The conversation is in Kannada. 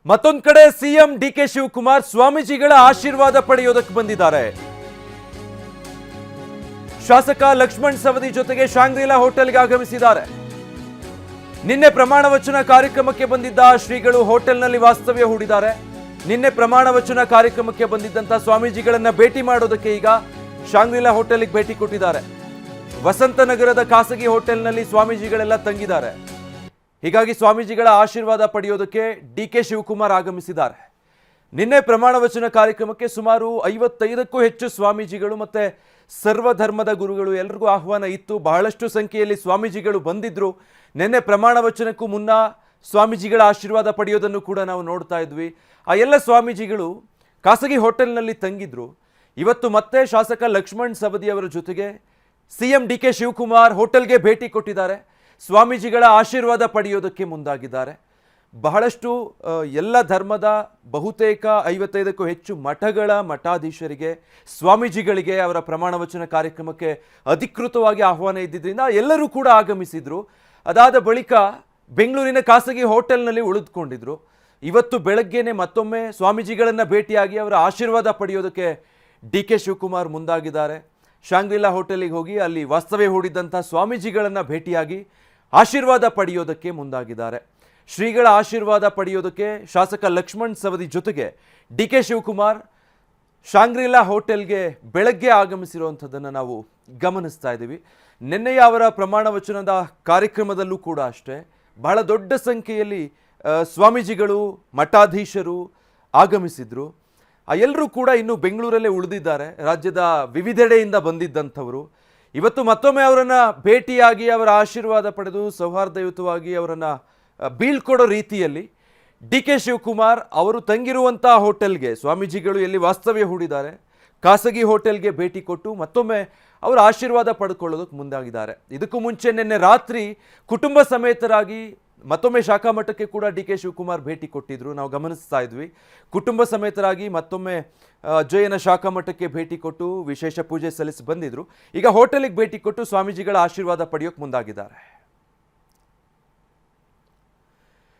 ಮತ್ತೊಂದು ಕಡೆ ಸಿಎಂ ಡಿಕೆ ಶಿವಕುಮಾರ್ ಸ್ವಾಮೀಜಿಗಳ ಆಶೀರ್ವಾದ ಪಡೆಯೋದಕ್ಕೆ ಬಂದಿದ್ದಾರೆ. ಶಾಸಕ ಲಕ್ಷ್ಮಣ್ ಸವದಿ ಜೊತೆಗೆ ಶಾಂಗ್ರಿಲಾ ಹೋಟೆಲ್ಗೆ ಆಗಮಿಸಿದ್ದಾರೆ. ನಿನ್ನೆ ಪ್ರಮಾಣ ವಚನ ಕಾರ್ಯಕ್ರಮಕ್ಕೆ ಬಂದಿದ್ದ ಶ್ರೀಗಳು ಹೋಟೆಲ್ನಲ್ಲಿ ವಾಸ್ತವ್ಯ ಹೂಡಿದ್ದಾರೆ. ನಿನ್ನೆ ಪ್ರಮಾಣ ವಚನ ಕಾರ್ಯಕ್ರಮಕ್ಕೆ ಬಂದಿದ್ದಂತ ಸ್ವಾಮೀಜಿಗಳನ್ನ ಭೇಟಿ ಮಾಡೋದಕ್ಕೆ ಈಗ ಶಾಂಗ್ರಿಲಾ ಹೋಟೆಲ್ಗೆ ಭೇಟಿ ಕೊಟ್ಟಿದ್ದಾರೆ. ವಸಂತನಗರದ ಖಾಸಗಿ ಹೋಟೆಲ್ನಲ್ಲಿ ಸ್ವಾಮೀಜಿಗಳೆಲ್ಲ ತಂಗಿದ್ದಾರೆ. ಹೀಗಾಗಿ ಸ್ವಾಮೀಜಿಗಳ ಆಶೀರ್ವಾದ ಪಡೆಯೋದಕ್ಕೆ ಡಿಕೆ ಶಿವಕುಮಾರ್ ಆಗಮಿಸಿದ್ದಾರೆ. ನಿನ್ನೆ ಪ್ರಮಾಣ ವಚನ ಕಾರ್ಯಕ್ರಮಕ್ಕೆ ಸುಮಾರು 55ಕ್ಕೂ ಹೆಚ್ಚು ಸ್ವಾಮೀಜಿಗಳು ಮತ್ತೆ ಸರ್ವಧರ್ಮದ ಗುರುಗಳು ಎಲ್ಲರಿಗೂ ಆಹ್ವಾನ ಇತ್ತು. ಬಹಳಷ್ಟು ಸಂಖ್ಯೆಯಲ್ಲಿ ಸ್ವಾಮೀಜಿಗಳು ಬಂದಿದ್ರು. ನಿನ್ನೆ ಪ್ರಮಾಣ ವಚನಕ್ಕೂ ಮುನ್ನ ಸ್ವಾಮೀಜಿಗಳ ಆಶೀರ್ವಾದ ಪಡೆಯೋದನ್ನು ಕೂಡ ನಾವು ನೋಡ್ತಾ ಇದ್ವಿ. ಆ ಎಲ್ಲ ಸ್ವಾಮೀಜಿಗಳು ಖಾಸಗಿ ಹೋಟೆಲ್ನಲ್ಲಿ ತಂಗಿದ್ರು. ಇವತ್ತು ಮತ್ತೆ ಶಾಸಕ ಲಕ್ಷ್ಮಣ್ ಸವದಿ ಅವರ ಜೊತೆಗೆ ಸಿಎಂ ಡಿಕೆ ಶಿವಕುಮಾರ್ ಹೋಟೆಲ್ಗೆ ಭೇಟಿ ಕೊಟ್ಟಿದ್ದಾರೆ. ಸ್ವಾಮೀಜಿಗಳ ಆಶೀರ್ವಾದ ಪಡೆಯೋದಕ್ಕೆ ಮುಂದಾಗಿದ್ದಾರೆ. ಬಹಳಷ್ಟು ಎಲ್ಲ ಧರ್ಮದ ಬಹುತೇಕ 55ಕ್ಕೂ ಹೆಚ್ಚು ಮಠಗಳ ಮಠಾಧೀಶರಿಗೆ ಸ್ವಾಮೀಜಿಗಳಿಗೆ ಅವರ ಪ್ರಮಾಣ ವಚನ ಕಾರ್ಯಕ್ರಮಕ್ಕೆ ಅಧಿಕೃತವಾಗಿ ಆಹ್ವಾನ ಇದ್ದಿದ್ದರಿಂದ ಎಲ್ಲರೂ ಕೂಡ ಆಗಮಿಸಿದ್ರು. ಅದಾದ ಬಳಿಕ ಬೆಂಗಳೂರಿನ ಖಾಸಗಿ ಹೋಟೆಲ್ನಲ್ಲಿ ಉಳಿದುಕೊಂಡಿದ್ರು. ಇವತ್ತು ಬೆಳಗ್ಗೆನೆ ಮತ್ತೊಮ್ಮೆ ಸ್ವಾಮೀಜಿಗಳನ್ನು ಭೇಟಿಯಾಗಿ ಅವರ ಆಶೀರ್ವಾದ ಪಡೆಯೋದಕ್ಕೆ ಡಿಕೆ ಶಿವಕುಮಾರ್ ಮುಂದಾಗಿದ್ದಾರೆ. ಶಾಂಗ್ರಿಲಾ ಹೋಟೆಲಿಗೆ ಹೋಗಿ ಅಲ್ಲಿ ವಾಸ್ತವ್ಯ ಹೂಡಿದ್ದಂಥ ಸ್ವಾಮೀಜಿಗಳನ್ನು ಭೇಟಿಯಾಗಿ ಆಶೀರ್ವಾದ ಪಡೆಯೋದಕ್ಕೆ ಮುಂದಾಗಿದ್ದಾರೆ. ಶ್ರೀಗಳ ಆಶೀರ್ವಾದ ಪಡೆಯೋದಕ್ಕೆ ಶಾಸಕ ಲಕ್ಷ್ಮಣ್ ಸವದಿ ಜೊತೆಗೆ ಡಿಕೆ ಶಿವಕುಮಾರ್ ಶಾಂಗ್ರಿಲಾ ಹೋಟೆಲ್ಗೆ ಬೆಳಗ್ಗೆ ಆಗಮಿಸಿರುವಂಥದ್ದನ್ನು ನಾವು ಗಮನಿಸ್ತಾ ಇದ್ದೀವಿ. ನಿನ್ನೆಯ ಅವರ ಪ್ರಮಾಣ ವಚನದ ಕಾರ್ಯಕ್ರಮದಲ್ಲೂ ಕೂಡ ಅಷ್ಟೇ ಬಹಳ ದೊಡ್ಡ ಸಂಖ್ಯೆಯಲ್ಲಿ ಸ್ವಾಮೀಜಿಗಳು ಮಠಾಧೀಶರು ಆಗಮಿಸಿದ್ರು. ಎಲ್ಲರೂ ಕೂಡ ಇನ್ನು ಬೆಂಗಳೂರಲ್ಲೇ ಉಳಿದಿದ್ದಾರೆ. ರಾಜ್ಯದ ವಿವಿಧೆಡೆಯಿಂದ ಬಂದಿದ್ದಂಥವರು ಇವತ್ತು ಮತ್ತೊಮ್ಮೆ ಅವರನ್ನು ಭೇಟಿಯಾಗಿ ಅವರ ಆಶೀರ್ವಾದ ಪಡೆದು ಸೌಹಾರ್ದಯುತವಾಗಿ ಅವರನ್ನು ಬೀಳ್ಕೊಡೋ ರೀತಿಯಲ್ಲಿ ಡಿಕೆ ಶಿವಕುಮಾರ್ ಅವರು ತಂಗಿರುವಂಥ ಹೋಟೆಲ್ಗೆ ಸ್ವಾಮೀಜಿಗಳು ಎಲ್ಲಿ ವಾಸ್ತವ್ಯ ಹೂಡಿದ್ದಾರೆ ಖಾಸಗಿ ಹೋಟೆಲ್ಗೆ ಭೇಟಿ ಕೊಟ್ಟು ಮತ್ತೊಮ್ಮೆ ಅವರ ಆಶೀರ್ವಾದ ಪಡ್ಕೊಳ್ಳೋದಕ್ಕೆ ಮುಂದಾಗಿದ್ದಾರೆ. ಇದಕ್ಕೂ ಮುಂಚೆ ನಿನ್ನೆ ರಾತ್ರಿ ಕುಟುಂಬ ಸಮೇತರಾಗಿ ಮತ್ತೊಮ್ಮೆ ಶಾಖಾ ಮಠಕ್ಕೆ ಕೂಡ ಡಿಕೆ ಶಿವಕುಮಾರ್ ಭೇಟಿ ಕೊಟ್ಟಿದ್ರು. ನಾವು ಗಮನಿಸ್ತಾ ಇದ್ವಿ. ಕುಟುಂಬ ಸಮೇತರಾಗಿ ಮತ್ತೊಮ್ಮೆ ಅಜ್ಜಯ್ಯನ ಶಾಖಾ ಮಠಕ್ಕೆ ಭೇಟಿ ಕೊಟ್ಟು ವಿಶೇಷ ಪೂಜೆ ಸಲ್ಲಿಸಿ ಬಂದಿದ್ರು. ಈಗ ಹೋಟೆಲಿಗೆ ಭೇಟಿ ಕೊಟ್ಟು ಸ್ವಾಮೀಜಿಗಳ ಆಶೀರ್ವಾದ ಪಡೆಯೋಕೆ ಮುಂದಾಗಿದ್ದಾರೆ.